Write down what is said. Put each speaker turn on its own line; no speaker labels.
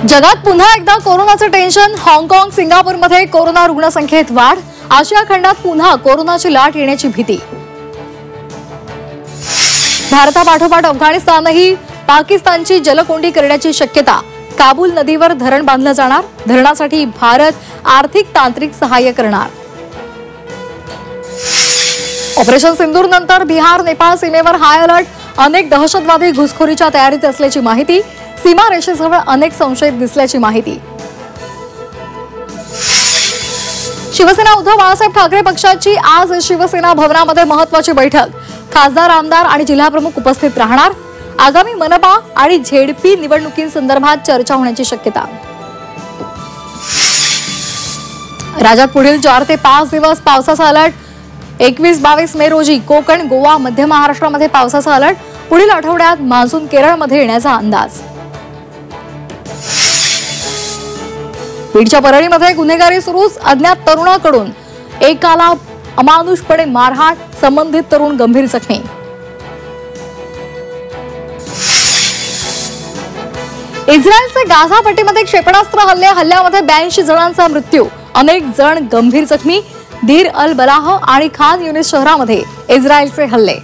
जगात पुन्हा एकदा कोरोनाचे टेन्शन। हाँगकाँग, सिंगापूरमध्ये कोरोना रुग्णसंख्येत वाढ। आशिया खंडात पुन्हा कोरोनाची लाट येण्याची भीती। भारतापाठोपाठ अफगाणिस्तानही पाकिस्तानची जलकोंडी करण्याची शक्यता। काबूल नदीवर धरण बांधलं जाणार। धरणासाठी भारत आर्थिक तांत्रिक सहाय्य करणार। ऑपरेशन सिंदूर नंतर बिहार नेपाळ सीमेवर हाय अलर्ट। अनेक दहशतवादी घुसखोरीच्या तयारीत असल्याची माहिती। सीमा रेषेजवळ अनेक संशयित दिसल्याची माहिती। शिवसेना उद्धव बाळासाहेब ठाकरे पक्षाची आज शिवसेना भवनामध्ये महत्त्वाची बैठक। खासदार, आमदार आणि जिल्हाप्रमुख उपस्थित राहणार। आगामी मनपा आणि झेडपी निवडणुकींसंदर्भात चर्चा होण्याची शक्यता। राज्यात पुढील 4 ते 5 दिवस पावसाचा अलर्ट। 21-22 मे रोजी कोकण, गोवा, मध्य महाराष्ट्रामध्ये पावसाचा अलर्ट। पुढील आठवड्यात मान्सून केरळमध्ये येण्याचा अंदाज। बीडच्या परळीमध्ये गुन्हेगारी सुरूच। अज्ञात तरुणाकडून एकाला अमानुषपणे मारहाण। संबंधित तरुण गंभीर जखमी। इस्रायलचे गाझा पट्टीमध्ये क्षेपणास्त्र हल्ल्यामध्ये 82 जणांचा मृत्यू। अनेक जण गंभीर जखमी। दीर अल बलाह आणि खान युनिस शहरामध्ये इस्रायलचे हल्ले।